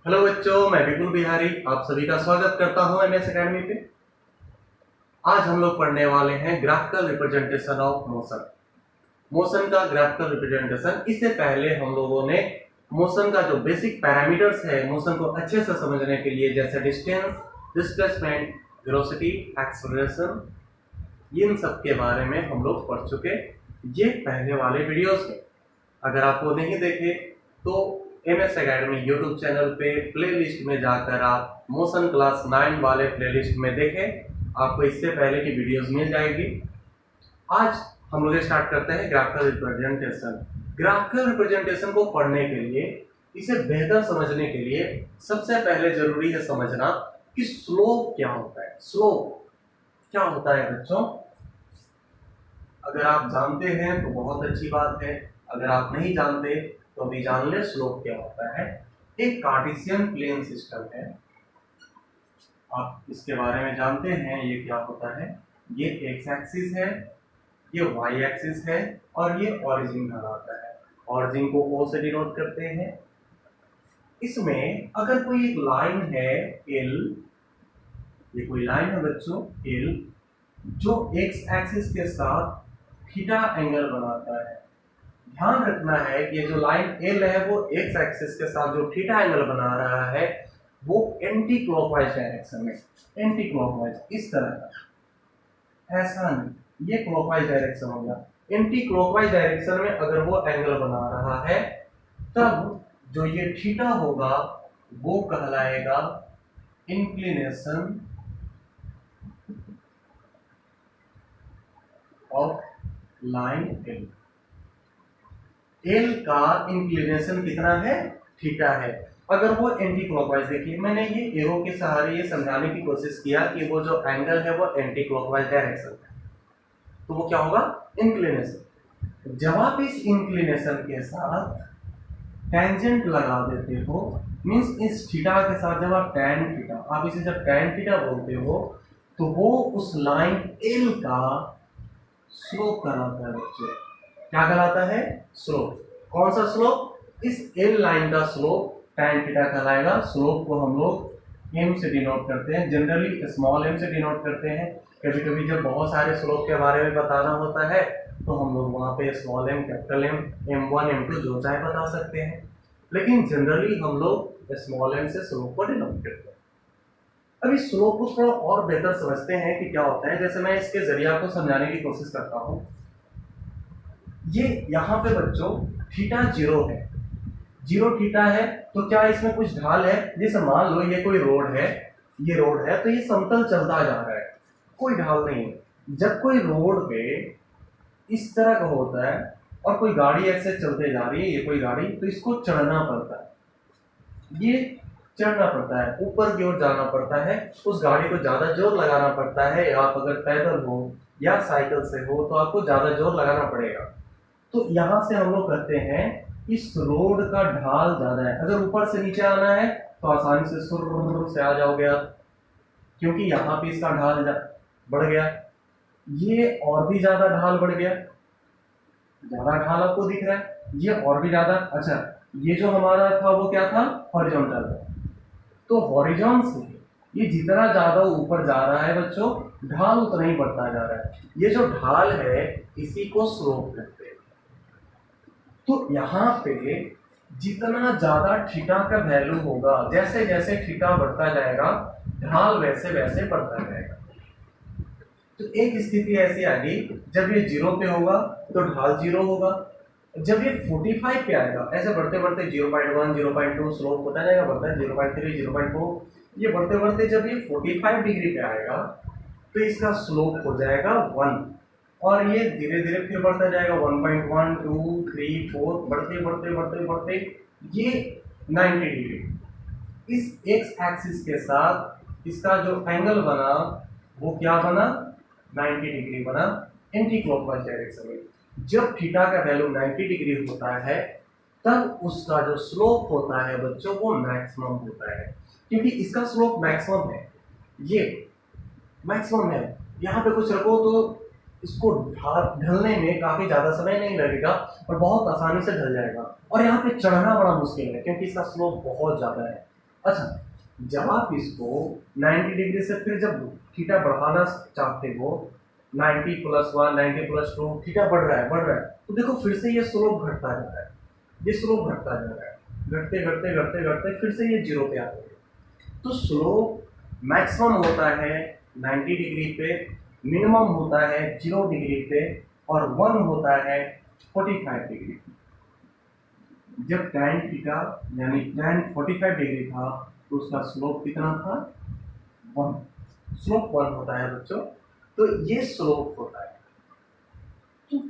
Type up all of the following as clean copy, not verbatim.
Hello बच्चों, मैं विपुल बिहारी आप सभी का स्वागत करता हूं एमएस एकेडमी पे। आज हम लोग पढ़ने वाले हैं graphical representation of motion. Motion का ग्राफिकल रिप्रेजेंटेशन। इससे पहले हम लोगों ने मोशन का जो बेसिक पैरामीटर्स है मोशन को अच्छे से समझने के लिए, जैसे डिस्टेंस, डिस्प्लेसमेंट, वेलोसिटी, एक्सेलरेशन, इन सब के बारे में हम लोग पढ़ चुके ये पहले वाले वीडियोस में। अगर आपको नहीं देखे तो एमएस एकेडमी यूट्यूब चैनल पे प्लेलिस्ट में जाकर आप मोशन क्लास 9 वाले प्लेलिस्ट में देखें, आपको इससे पहले की वीडियोस मिल जाएगी। आज हम लोग स्टार्ट करते हैं ग्राफिकल रिप्रेजेंटेशन। ग्राफिकल रिप्रेजेंटेशन को पढ़ने के लिए, इसे बेहतर समझने के लिए सबसे पहले जरूरी है समझना कि स्लोप क्या होता है। स्लोप क्या होता है बच्चों? अगर आप जानते हैं तो बहुत अच्छी बात है, अगर आप नहीं जानते तो अभी जान ले स्लोप क्या होता है। एक कार्टेशियन प्लेन सिस्टम है, आप इसके बारे में जानते हैं ये क्या होता है। ये एक्स एक्सिस है, ये वाई एक्सिस है और ये ओरिजिन कहलाता है। ओरिजिन को ओ से डिनोट करते हैं। इसमें अगर कोई एक लाइन है एल, ये कोई लाइन है बच्चों एल, जो एक्स एक्सिस के साथ थीटा एंगल बनाता है। ध्यान रखना है कि ये जो लाइन एल है वो एक्स एक्सिस के साथ जो थीटा एंगल बना रहा है वो एंटी क्लॉकवाइज डायरेक्शन में, एंटी क्लॉकवाइज इस तरह का, ऐसा नहीं, ये क्लॉकवाइज डायरेक्शन होगा। एंटी क्लॉकवाइज डायरेक्शन में अगर वो एंगल बना रहा है तब जो ये थीटा होगा वो कहलाएगा inclination of line L. L का इंक्लिनेशन कितना है? थीटा है। अगर वो एंटी क्लॉकवाइज, देखिए मैंने ये एरो के सहारे ये समझाने की कोशिश किया कि वो जो एंगल है वो एंटी क्लॉकवाइज डायरेक्शन है, तो वो क्या होगा? इंक्लिनेशन। जब आप इस इंक्लिनेशन के साथ टेंजेंट लगा देते हो, मींस इस थीटा के साथ जब आप टेन थीटा, आप इसे जब टेन थीटा बोलते हो तो वो उस लाइन एल का स्लोप कहलाता है बच्चे। क्या कहलाता है? स्लोप। कौन सा स्लोप? इस एल लाइन का स्लोप tan थीटा कहलाएगा। स्लोप को हम लोग m से डिनोट करते हैं, जनरली स्मॉल m से डिनोट करते हैं। कभी कभी जब बहुत सारे स्लोप के बारे में बताना होता है तो हम लोग वहाँ पे small m, capital M, m1, m2 जो चाहे बता सकते हैं, लेकिन जनरली हम लोग स्मॉल m से स्लोप को डिनोट करते हैं। अब इस स्लोप को थोड़ा और बेहतर समझते हैं कि क्या होता है। जैसे मैं इसके जरिए आपको समझाने की कोशिश करता हूँ। ये यहाँ पे बच्चों थीटा जीरो है, जीरो थीटा है, तो क्या इसमें कुछ ढाल है? जैसे मान लो ये कोई रोड है, ये रोड है तो ये समतल चलता जा रहा है, कोई ढाल नहीं है। जब कोई रोड पे इस तरह का होता है और कोई गाड़ी ऐसे चलते जा रही है, ये कोई गाड़ी, तो इसको चढ़ना पड़ता है, ये चढ़ना पड़ता है, ऊपर की ओर जाना पड़ता है, उस गाड़ी को ज्यादा जोर लगाना पड़ता है। आप अगर पैदल हो या साइकिल से हो तो आपको ज्यादा जोर लगाना पड़ेगा। तो यहाँ से हम लोग करते हैं, इस रोड का ढाल ज्यादा है, अगर ऊपर से नीचे आना है तो आसानी से सुर से आ जाओगे आप, क्योंकि यहाँ पे इसका ढाल बढ़ गया। ये और भी ज्यादा ढाल बढ़ गया, ज्यादा ढाल आपको दिख रहा है, ये और भी ज्यादा। अच्छा, ये जो हमारा था वो क्या था? हॉरिजॉन्टल। तो हॉरिजॉन से ये जितना ज्यादा ऊपर जा रहा है बच्चों, ढाल उतना ही बढ़ता जा रहा है। ये जो ढाल है इसी को स्लोप कहते हैं। तो यहाँ पे जितना ज्यादा थीटा का वैल्यू होगा, जैसे जैसे थीटा बढ़ता जाएगा ढाल वैसे वैसे बढ़ता जाएगा। तो एक स्थिति ऐसी आ गई, जब ये जीरो पे होगा तो ढाल जीरो होगा। जब ये 45 पे आएगा, ऐसे बढ़ते बढ़ते 0.1, 0.2 स्लोप होता जाएगा, बढ़ता है 0.3, 0.4, ये बढ़ते बढ़ते जब ये 45 डिग्री पे आएगा तो इसका स्लोप हो जाएगा 1, और ये धीरे धीरे फिर बढ़ता जाएगा 1.1, 2, 3, 4, बढ़ते बढ़ते बढ़ते बढ़ते ये 90 डिग्री। इस एक्स एक्सिस के साथ इसका जो एंगल बना वो क्या बना? 90 डिग्री बना, एंटी क्लॉकवाइज डायरेक्शन में। जब थीटा का वैल्यू 90 डिग्री होता है तब उसका जो स्लोप होता है बच्चों वो मैक्सिमम होता है, क्योंकि इसका स्लोप मैक्सिमम है, ये मैक्सिमम है। यहाँ पे कुछ रखो तो इसको ढलने में काफी ज्यादा समय नहीं लगेगा और बहुत आसानी से ढल जाएगा। और यहाँ पे चढ़ना बड़ा मुश्किल है क्योंकि इसका स्लोप बहुत ज्यादा है। अच्छा, जब आप इसको 90 डिग्री से फिर जब थीटा बढ़ाना चाहते हो, 90+1 90+2 थीटा बढ़ रहा है, तो देखो फिर से ये स्लोप घटता जा रहा है, ये स्लोप घटता जा रहा है, घटते घटते घटते घटते फिर से ये 0 पे आ गए। तो स्लोप मैक्सिमम होता है 90 डिग्री पे, मिनिमम होता है 0 डिग्री पे, और 1 होता है 45 डिग्री पे। जब tan थीटा यानी tan 45 डिग्री था तो उसका स्लोप कितना था? 1। स्लोप 1 होता है बच्चों। तो ये स्लोप होता है। तो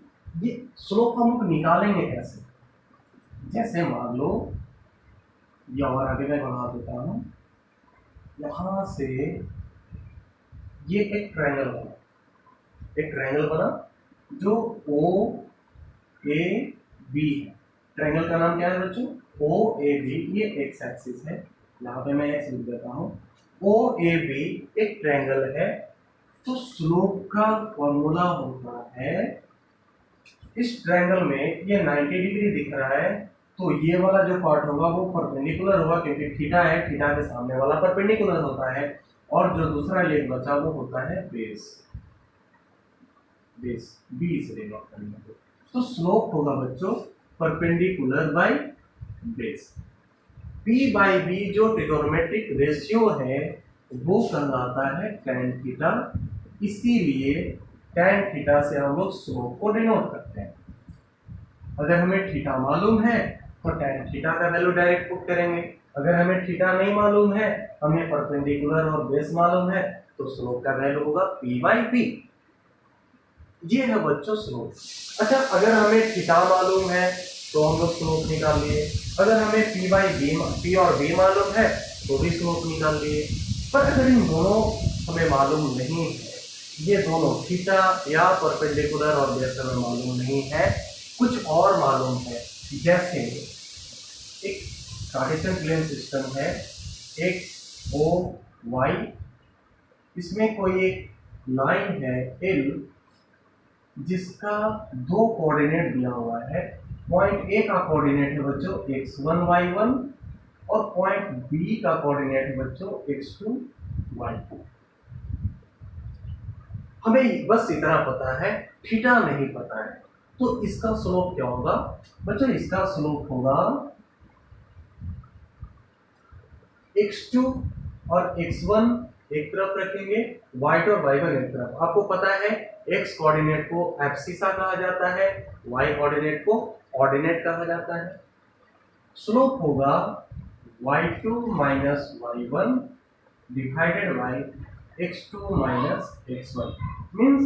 ये स्लोप हम लोग निकालेंगे कैसे? जैसे मान लो, या और आगे मैं बढ़ा देता हूं, यहां से ये एक ट्रायंगल बना, एक ट्रायंगल बना जो ओ ए बी है। ट्रायंगल का नाम क्या है बच्चों? ओ ए बी। ये एक्स एक्सिस है, यहाँ पे मैं एक्स लिख देता हूँ। ओ ए बी एक ट्रायंगल है। तो स्लोप का फॉर्मूला होता है, इस ट्रायंगल में ये 90 डिग्री दिख रहा है, तो ये वाला जो पार्ट होगा वो परपेंडिकुलर होगा, क्योंकि थीटा है, थीटा के सामने वाला परपेंडिकुलर होता है, और जो दूसरा लेग बचा वो होता है बेस। बेस बी से लेना करेंगे। तो स्लोप होगा बच्चों perpendicular by base. P by B जो ट्रिगोनोमेट्रिक रेशियो है वो कहलाता है tan थीटा। इसीलिए tan थीटा से हम लोग स्लोप को डिनोट करते हैं। अगर हमें थीटा मालूम है तो tan थीटा का वैल्यू डायरेक्ट पुट करेंगे। अगर हमें थीटा नहीं मालूम है, हमें परपेंडिकुलर और बेस मालूम है, तो स्लोप का वैल्यू होगा p बाई बी। ये है बच्चों स्लोप। अच्छा, अगर हमें थीटा मालूम है तो हम लोग स्लोप निकाल लिए। अगर हमें p बाई बी, p और b मालूम है तो भी स्लोप निकाल लिए। पर अगर इन दोनों हमें मालूम नहीं है, ये दोनों थीटा या परपेंडिकुलर और बेस हमें मालूम नहीं है, कुछ और मालूम है, जैसे एक कार्टेशियन प्लेन सिस्टम है x o y, इसमें कोई एक लाइन है l जिसका 2 कोऑर्डिनेट दिया हुआ है। पॉइंट ए का कोऑर्डिनेट है बच्चों x1 y1, और पॉइंट बी का कोऑर्डिनेट है बच्चों x2 y2। हमें बस इतना पता है, थीटा नहीं पता है। तो इसका स्लोप क्या होगा बच्चों? इसका स्लोप होगा x2 और x1 एक तरफ रखेंगे, y2 और y1 एक तरफ। आपको पता है x कोऑर्डिनेट को एब्सिसा कहा जाता है, y कोऑर्डिनेट को ऑर्डिनेट कहा जाता है। स्लोप होगा y2 minus y1 divided by x2 minus x1। Means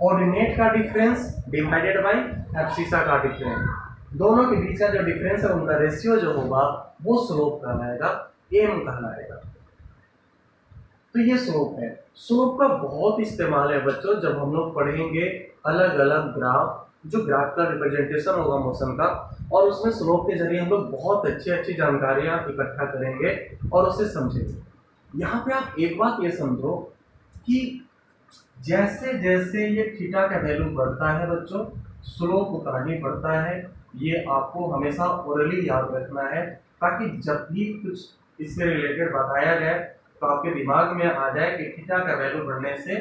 ordinate का डिफरेंस डिवाइडेड बाय एब्सिसा का डिफरेंस। दोनों के बीच का जो डिफरेंस है उनका रेशियो जो होगा वो स्लोप कहलाएगा, m कहलाएगा। तो ये स्लोप है। स्लोप का बहुत इस्तेमाल है बच्चों जब हम लोग पढ़ेंगे अलग अलग ग्राफ, जो ग्राफ का रिप्रेजेंटेशन होगा मोशन का, और उसमें स्लोप के जरिए हम लोग बहुत अच्छी अच्छी जानकारियां इकट्ठा करेंगे और उसे समझेंगे। यहाँ पे आप एक बात ये समझो कि जैसे जैसे ये थीटा का वैल्यू बढ़ता है बच्चों, स्लोप उतना ही बढ़ता है। ये आपको हमेशा ओरली याद रखना है, ताकि जब भी कुछ इससे रिलेटेड बताया जाए तो आपके दिमाग में आ जाए कि थीटा का वैल्यू बढ़ने से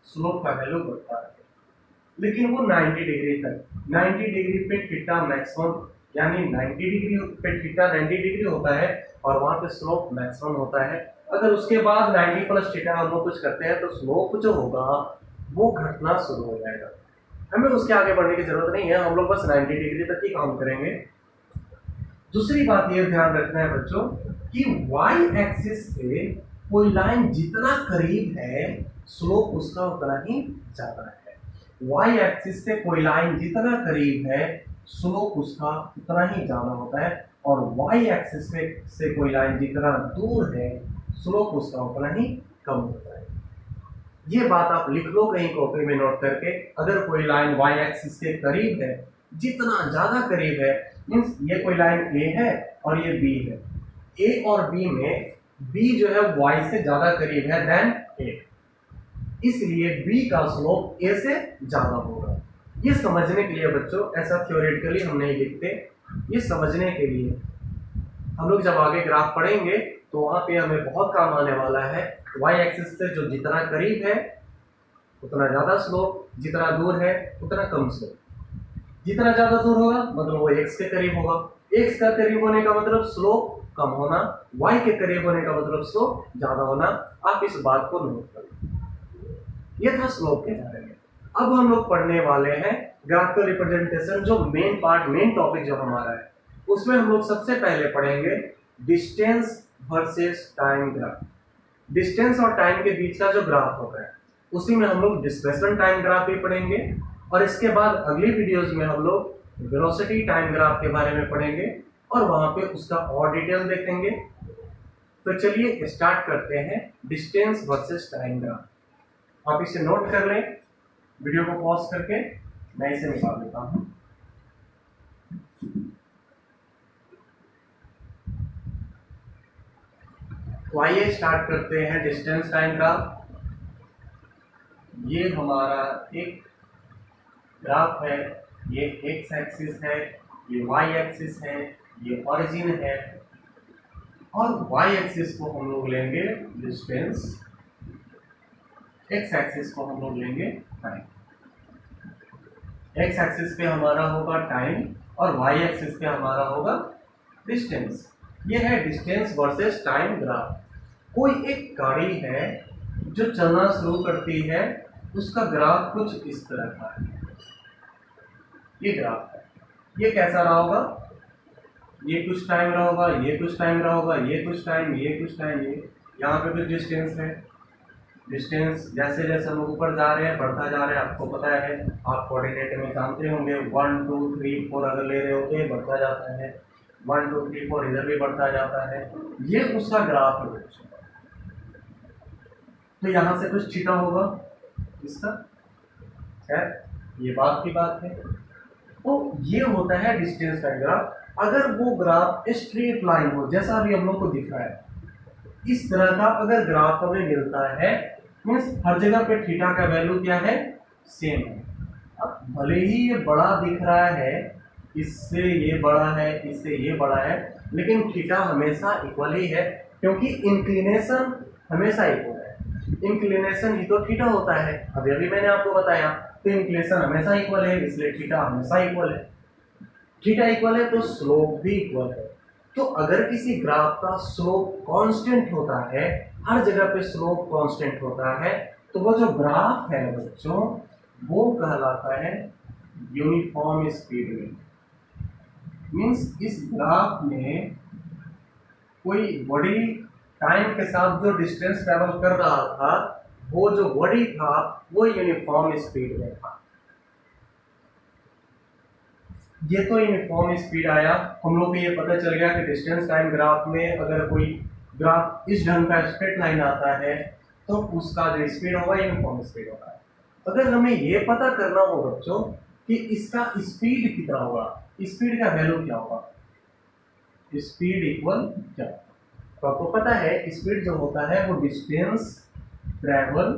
स्लोप का वैल्यू बढ़ता है। लेकिन वो 90 डिग्री तक, 90 डिग्री पे थीटा मैक्सिमम, यानी 90 डिग्री पे थीटा 90 डिग्री होता है और वहां पे स्लोप मैक्सिमम होता है। अगर उसके बाद 90 प्लस थीटा हम लोग कुछ करते हैं तो स्लोप जो होगा वो घटना शुरू हो जाएगा। हमें उसके आगे बढ़ने की जरूरत नहीं है, हम लोग बस 90 डिग्री तक ही काम करेंगे। दूसरी बात ये ध्यान रखना है बच्चों कि वाई एक्सिस से कोई लाइन जितना करीब है स्लोप उसका उतना ही ज्यादा है। वाई एक्सिस से कोई लाइन जितना करीब है स्लोप उसका उतना ही ज्यादा होता है, और वाई एक्सिस से कोई लाइन जितना दूर है स्लोप उसका उतना ही कम होता है। ये बात आप लिख लो कहीं कॉपी में नोट करके। अगर कोई लाइन वाई एक्सिस के करीब है, जितना ज्यादा करीब है, मीन्स ये कोई लाइन ए है और ये बी है, ए और बी में बी जो है वाई से ज्यादा करीब है देन ए, इसलिए बी का स्लोप ए से ज्यादा होगा। ये समझने के लिए बच्चों, ऐसा थ्योरेटिकली हम नहीं लिखते, ये समझने के लिए हम लोग जब आगे ग्राफ पढ़ेंगे तो वहां पे हमें बहुत काम आने वाला है। वाई एक्सिस से जो जितना करीब है उतना ज्यादा स्लोप, जितना दूर है उतना कम स्लोप। जितना ज्यादा दूर होगा मतलब वो x के करीब होगा, x का करीब होने का मतलब स्लोप कम होना, y के करीब होने का मतलब स्लोप ज्यादा होना। आप इस बात को नोट करें। ये था स्लोप के बारे में। अब हम लोग पढ़ने वाले हैं ग्राफिकल रिप्रेजेंटेशन, जो मेन पार्ट, मेन टॉपिक जो हमारा है उसमें हम लोग सबसे पहले पढ़ेंगे distance versus time graph. Distance और टाइम के बीच का जो ग्राफ होता है उसी में हम लोग डिस्प्लेसमेंट टाइम ग्राफ भी पढ़ेंगे, और इसके बाद अगली वीडियोस में हम लोग वेलोसिटी टाइम ग्राफ के बारे में पढ़ेंगे और वहां पे उसका और डिटेल देखेंगे। तो चलिए स्टार्ट करते हैं डिस्टेंस वर्सेस टाइम ग्राफ। आप इसे नोट कर लें, वीडियो को पॉज करके मैं इसे निकाल देता हूं। तो आइए स्टार्ट करते हैं डिस्टेंस टाइम ग्राफ। ये हमारा एक ग्राफ है, ये एक्स एक्सिस है, ये वाई एक्सिस है, ये ओरिजिन है, और वाई एक्सिस को हम लोग लेंगे डिस्टेंस, एक्स एक्सिस को हम लोग लेंगे टाइम। एक्स एक्सिस पे हमारा होगा टाइम और वाई एक्सिस पे हमारा होगा डिस्टेंस। ये है डिस्टेंस वर्सेस टाइम ग्राफ। कोई एक गाड़ी है जो चलना शुरू करती है, उसका ग्राफ कुछ इस तरह का है। ये ग्राफ है, ये कैसा रहा होगा, ये कुछ टाइम रहा होगा, ये कुछ टाइम रहा होगा, ये कुछ टाइम, ये कुछ टाइम, ये यहाँ पे कुछ डिस्टेंस है। डिस्टेंस जैसे जैसे हम लोग ऊपर जा रहे हैं बढ़ता जा रहे हैं, आपको पता है, आप कोऑर्डिनेट में जानते होंगे 1 2 3 4 अगर ले रहे होते हैं बढ़ता जाता है, 1 2 3 4 इधर भी बढ़ता जाता है। ये उसका ग्राफ है कुछ। तो यहाँ से कुछ थीटा होगा इसका, खैर ये बात की बात है। तो ये होता है डिस्टेंस का ग्राफ। अगर वो ग्राफ स्ट्रेट लाइन हो, जैसा अभी हम लोग को दिख रहा है, इस तरह का अगर ग्राफ हमें मिलता है, मीन्स हर जगह पे थीटा का वैल्यू क्या है, सेम है। अब भले ही ये बड़ा दिख रहा है, इससे ये बड़ा है, इससे ये बड़ा है, लेकिन थीटा हमेशा इक्वल ही है, क्योंकि इंक्लिनेशन हमेशा इक्वल है। इंक्लिनेशन ही तो थीटा होता है, अभी मैंने आपको बताया। तो इंक्लिनेशन हमेशा इक्वल है, इसलिए थीटा हमेशा इक्वल है। थीटा इक्वल है तो स्लोप भी इक्वल है। तो अगर किसी ग्राफ का स्लोप कांस्टेंट होता है, हर जगह पे स्लोप कांस्टेंट होता है, तो वो जो ग्राफ है बच्चों वो कहलाता है यूनिफॉर्म स्पीड में। मीन्स इस ग्राफ में कोई बॉडी टाइम के साथ जो डिस्टेंस ट्रेवल कर रहा था, वो जो बॉडी था वो यूनिफॉर्म स्पीड में था। ये तो यूनिफॉर्म स्पीड आया, हम लोग को ये पता चल गया कि डिस्टेंस टाइम ग्राफ में अगर कोई ग्राफ इस ढंग का स्ट्रेट लाइन आता है तो उसका जो स्पीड होगा यूनिफॉर्म स्पीड होगा। अगर हमें ये पता करना हो बच्चों कि इसका स्पीड कितना होगा, स्पीड का वैल्यू क्या होगा, स्पीड इक्वल क्या, तो आपको पता है स्पीड जो होता है वो distance travel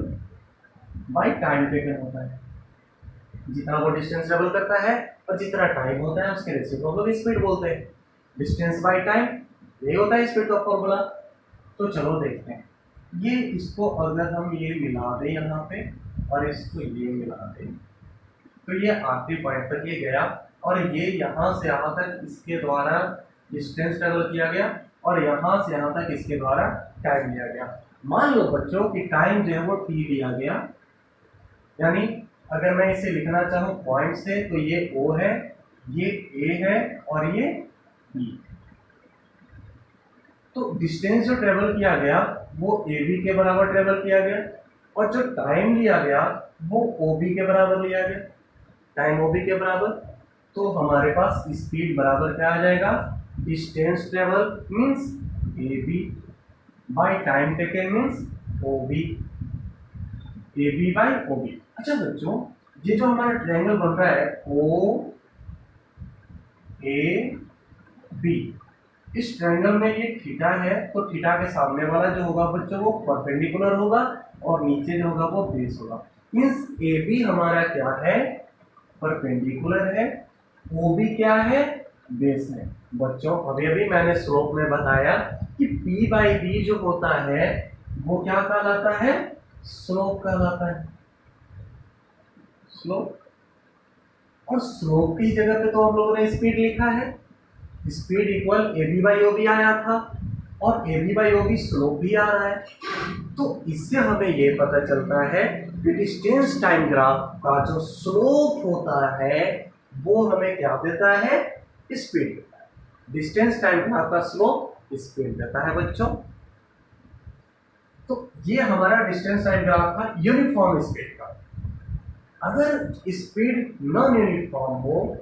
by time taken होता है। जितना वो डिस्टेंस ट्रेवल करता है और जितना टाइम होता है उसके रेशियो को हम लोग स्पीड बोलते हैं। डिस्टेंस बाय टाइम, यही होता है स्पीड का फॉर्मूला। तो चलो देखते हैं, ये इसको अगर हम ये मिला दें यहाँ पे और इसको ये मिला दें, तो ये आखिरी पॉइंट तक ये गया, और ये यहाँ से यहाँ तक इसके द्वारा डिस्टेंस ट्रेवल किया गया, और यहाँ से यहाँ तक इसके द्वारा टाइम लिया गया। मान लो बच्चों कि टाइम जो है वो t लिया गया, यानी अगर मैं इसे लिखना चाहूँ पॉइंट से, तो ये O है, ये A है और ये B। तो डिस्टेंस जो ट्रेवल किया गया वो AB के बराबर ट्रेवल किया गया, और जो टाइम लिया गया वो OB के बराबर लिया गया, टाइम OB के बराबर। तो हमारे पास स्पीड बराबर क्या आ जाएगा, distance travel means AB by time taken means OB, AB by OB। अच्छा बच्चों, ये जो हमारा ट्रायंगल बन रहा है OAB, इस ट्रायंगल में ये थीटा है, तो थीटा के सामने वाला जो होगा बच्चों वो परपेंडिकुलर होगा, और नीचे जो होगा वो बेस होगा। मीन्स AB हमारा क्या है, परपेंडिकुलर है, OB क्या है, बेस है। बच्चों अभी अभी मैंने स्लोप में बताया कि p बाई बी जो होता है वो क्या कहलाता है, स्लोप कहलाता है, स्लोप। और स्लोप की जगह पे तो हम लोगों ने स्पीड लिखा है, speed equal A B by O B आया था, और A B by O B slope भी आ रहा है। तो इससे हमें ये पता चलता है कि डिस्टेंस टाइम ग्राफ का जो स्लोप होता है वो हमें क्या देता है, स्पीड देता है। डिस्टेंस टाइम ग्राफ का स्लोप स्पीड देता है बच्चों। तो ये हमारा डिस्टेंस टाइम ग्राफ था यूनिफॉर्म स्पीड का। अगर स्पीड नॉन यूनिफॉर्म हो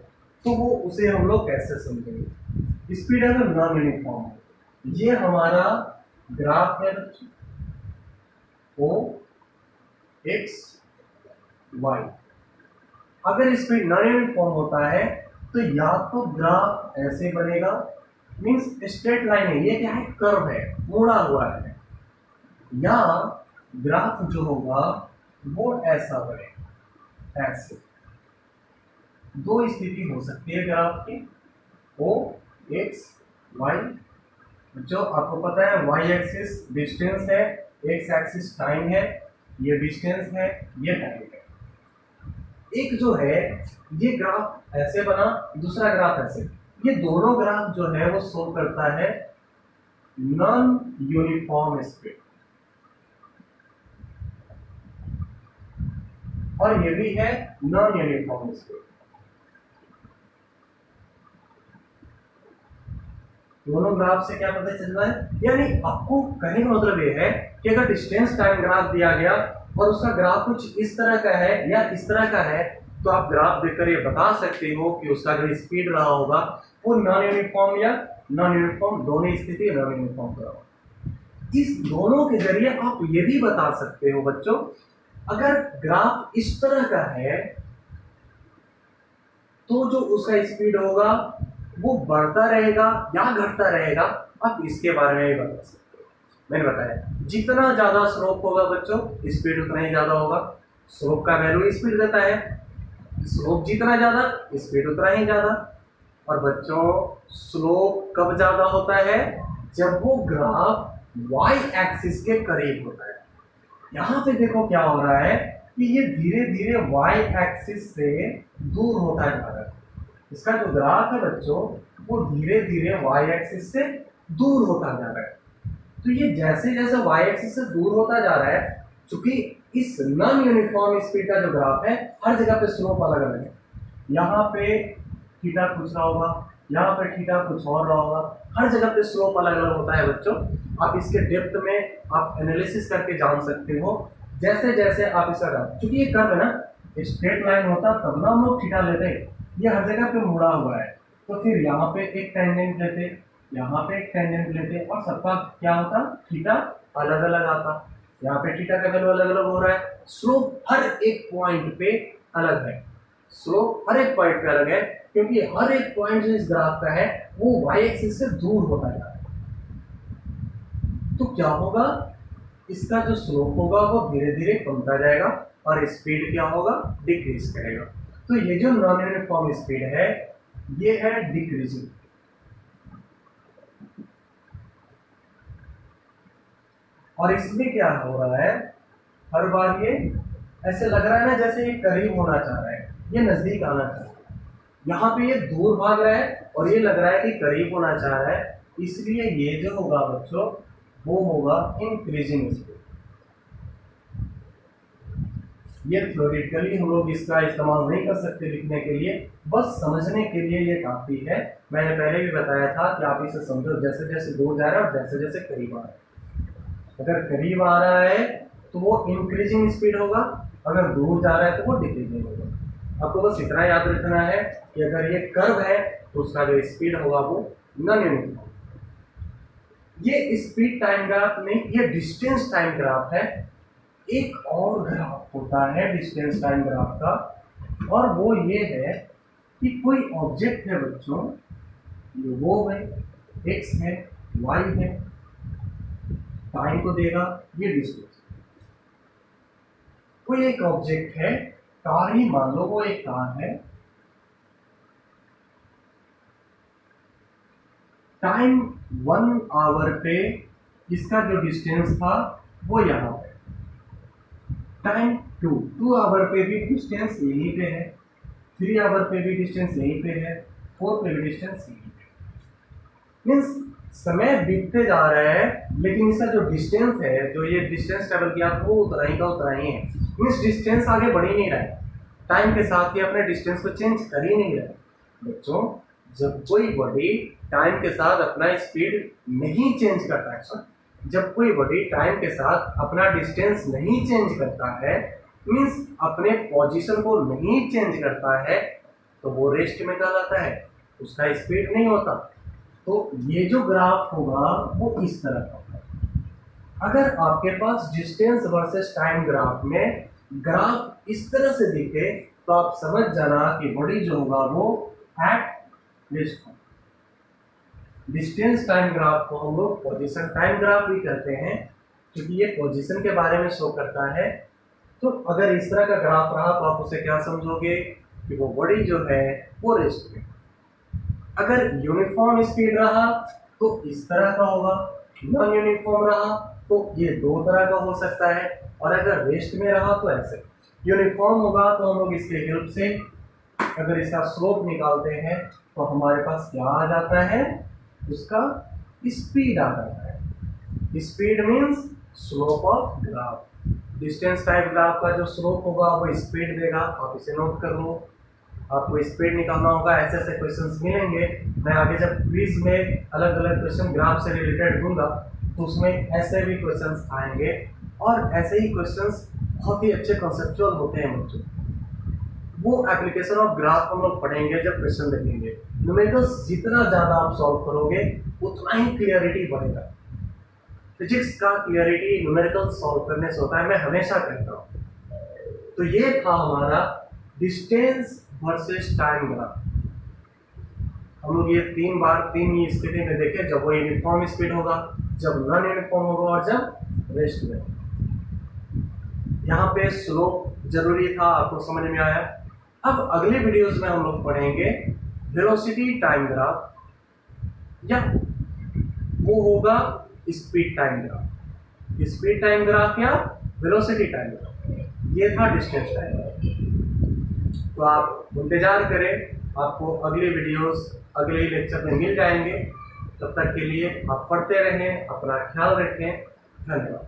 तो वो उसे हम लोग कैसे समझेंगे। स्पीड अगर नॉन यूनिफॉर्म हो, ये हमारा ग्राफ है बच्चों, ओ एक्स वाई। अगर स्पीड नॉन यूनिफॉर्म होता है तो या तो ग्राफ ऐसे बनेगा, मींस स्ट्रेट लाइन है, ये क्या है, कर्व है, मुड़ा हुआ है, या ग्राफ जो होगा वो ऐसा बनेगा, ऐसे। दो स्थिति हो सकती है ग्राफ की, ओ एक्स वाई। जो आपको पता है वाई एक्सिस डिस्टेंस है, एक्स एक्सिस टाइम है, ये डिस्टेंस है, ये टाइम है। एक जो है ये ग्राफ ऐसे बना, दूसरा ग्राफ ऐसे, ये दोनों ग्राफ जो है वो शो करता है नॉन यूनिफॉर्म स्पीड, और ये भी है नॉन यूनिफॉर्म स्पीड। दोनों ग्राफ से क्या पता चल रहा है, यानी आपको कहने का मतलब ये है कि अगर डिस्टेंस टाइम ग्राफ दिया गया और उसका ग्राफ कुछ इस तरह का है या इस तरह का है, तो आप ग्राफ देखकर ये बता सकते हो कि उसका जो स्पीड रहा होगा वो नॉन यूनिफॉर्म या नॉन यूनिफॉर्म, दोनों स्थिति नॉन यूनिफॉर्म रहा होगा। इस दोनों के जरिए आप ये भी बता सकते हो बच्चों, अगर ग्राफ इस तरह का है तो जो उसका स्पीड होगा वो बढ़ता रहेगा या घटता रहेगा, आप इसके बारे में भी बता सकते हो। मैंने बताया जितना ज्यादा स्लोप होगा बच्चों स्पीड उतना ही ज्यादा होगा। स्लोप का वैल्यू स्पीड देता है, स्लोप जितना ज्यादा स्पीड उतना ही ज्यादा। और बच्चों स्लोप कब ज्यादा होता है, जब वो ग्राफ y एक्सिस के करीब होता है। यहाँ पे देखो क्या हो रहा है कि ये धीरे धीरे y एक्सिस से दूर होता जा रहा है। इसका जो ग्राफ है बच्चों वो धीरे धीरे y एक्सिस से दूर होता जा रहा है। तो ये जैसे जैसे y एक्सिस से दूर होता जा रहा है, चूंकि इस नॉन यूनिफॉर्म स्पीड का जो ग्राफ है हर जगह पे स्लोप अलग अलग है। यहाँ पे थीटा कुछ रहा होगा, यहाँ पे थीटा कुछ और रहा होगा, हर जगह पे स्लोप अलग अलग होता है बच्चों। आप इसके डेप्थ में आप एनालिसिस करके जान सकते हो जैसे जैसे आप इसका ग्राफ, चूंकि ये कर्व है ना, स्ट्रेट लाइन होता तब ना हम लोग थीटा लेते, ये हर जगह पे मुड़ा हुआ है, तो फिर यहाँ पे एक टेंजेंट लेते, यहाँ पे एक टेंजेंट लेते, और सबका क्या होता, थीटा अलग अलग आता। यहाँ पे थीटा का वैल्यू अलग अलग हो रहा है, स्लोप हर एक पॉइंट पे अलग है, स्लोप हर एक पॉइंट पे अलग है, क्योंकि हर एक पॉइंट जो इस ग्राफ का है वो y एक्सिस से दूर होता जा रहा है। तो क्या होगा, इसका जो स्लोप होगा वो धीरे धीरे कमता जाएगा और स्पीड क्या होगा, डिक्रीज करेगा। तो ये जो नॉन यूनिफॉर्म स्पीड है ये है डिक्रीजिंग। और इसमें क्या हो रहा है, हर बार ये ऐसे लग रहा है ना जैसे ये करीब होना चाह रहा है, ये नजदीक आना चाह रहा है। यहाँ पे ये दूर भाग रहा है और ये लग रहा है कि करीब होना चाह रहा है, इसलिए ये जो होगा बच्चों वो होगा इंक्रीजिंग स्पीड। ये थ्योरेटिकली हम लोग इसका इस्तेमाल नहीं कर सकते लिखने के लिए, बस समझने के लिए ये काफी है। मैंने पहले भी बताया था कि आप इसे समझो, जैसे जैसे दूर जा रहा है और जैसे जैसे करीब आ रहा है। अगर करीब आ रहा है तो वो इंक्रीजिंग स्पीड होगा, अगर दूर जा रहा है तो वो डिक्रीजिंग होगा। आपको बस इतना याद रखना है कि अगर ये कर्व है तो उसका जो स्पीड होगा वो नॉन यूनिफॉर्म। ये स्पीड टाइम ग्राफ नहीं, ये डिस्टेंस टाइम ग्राफ है। एक और ग्राफ होता है डिस्टेंस टाइम ग्राफ का, और वो ये है कि कोई ऑब्जेक्ट है बच्चों, ये वो है, एक्स है, वाई है, टाइम को देगा, ये डिस्टेंस। कोई एक ऑब्जेक्ट है, कार ही मान लो, वो एक कार है, टाइम 1 आवर पे इसका जो डिस्टेंस था वो यहाँ पे, टाइम 2 आवर पे भी डिस्टेंस यहीं पे है, 3 आवर पे भी डिस्टेंस यहीं पे है, 4 पे भी डिस्टेंस यहीं पे। मीन्स समय बीतते जा रहा है लेकिन इसका जो डिस्टेंस है, जो ये डिस्टेंस ट्रेवल किया वो उतना ही का उतना ही है। मीन्स डिस्टेंस आगे बढ़ ही नहीं रहा है, टाइम के साथ ही अपने डिस्टेंस को चेंज कर ही नहीं रहा है। बच्चों, जब कोई बॉडी टाइम के साथ अपना स्पीड नहीं चेंज करता है, जब कोई बॉडी टाइम के साथ अपना डिस्टेंस नहीं चेंज करता है, मीन्स अपने पोजीशन को नहीं चेंज करता है, तो वो रेस्ट में कहलाता है, उसका स्पीड नहीं होता। तो ये जो ग्राफ होगा वो इस तरह का होगा। अगर आपके पास डिस्टेंस वर्सेस टाइम ग्राफ में ग्राफ इस तरह से दिखे तो आप समझ जाना कि बॉडी जो होगा वो at rest. Distance time graph को हम लोग पोजीशन टाइम ग्राफ भी कहते हैं, क्योंकि ये पोजीशन के बारे में शो करता है। तो अगर इस तरह का ग्राफ रहा तो आप उसे क्या समझोगे कि वो बॉडी जो है वो रेस्ट में। अगर यूनिफॉर्म स्पीड रहा तो इस तरह का होगा, नॉन यूनिफॉर्म रहा तो ये 2 तरह का हो सकता है, और अगर रेस्ट में रहा तो ऐसे। यूनिफॉर्म होगा तो हम लोग इसके हेल्प से अगर इसका स्लोप निकालते हैं तो हमारे पास क्या आ जाता है, उसका स्पीड आ जाता है। Speed means slope of graph. Distance type graph का जो स्लोप होगा वो स्पीड देगा, आप इसे नोट कर लो। आपको स्पीड निकालना होगा, ऐसे ऐसे क्वेश्चंस मिलेंगे। मैं आगे जब क्विज में अलग अलग क्वेश्चन ग्राफ से रिलेटेड दूंगा तो उसमें ऐसे भी क्वेश्चंस आएंगे, और ऐसे ही क्वेश्चंस बहुत ही अच्छे कॉन्सेप्चुअल होते हैं बच्चों। वो एप्लीकेशन ऑफ ग्राफ हम लोग पढ़ेंगे जब क्वेश्चन देखेंगे। न्यूमेरिकल्स जितना ज़्यादा आप सॉल्व करोगे उतना ही क्लियरिटी बढ़ेगा। फिजिक्स का क्लियरिटी न्यूमेरिकल सॉल्व करने से होता है, मैं हमेशा कहता हूँ। तो ये था हमारा डिस्टेंस वर्सेस टाइम ग्राफ। हम लोग ये 3 बार 3 ही स्थिति में देखे, जब वो यूनिफॉर्म स्पीड होगा, जब नॉन यूनिफॉर्म होगा, और जब रेस्ट में। यहाँ पे स्लोप जरूरी था, आपको समझ में आया। अब अगले वीडियोस में हम लोग पढ़ेंगे वेलोसिटी टाइम ग्राफ, या वो होगा speed time graph. Speed time graph या वेलोसिटी टाइम ग्राफ, ये था डिस्टेंस टाइम ग्राफ। तो आप इंतजार करें, आपको अगले वीडियोस अगले लेक्चर में मिल जाएंगे। तब तक के लिए आप पढ़ते रहें, अपना ख्याल रखें। धन्यवाद।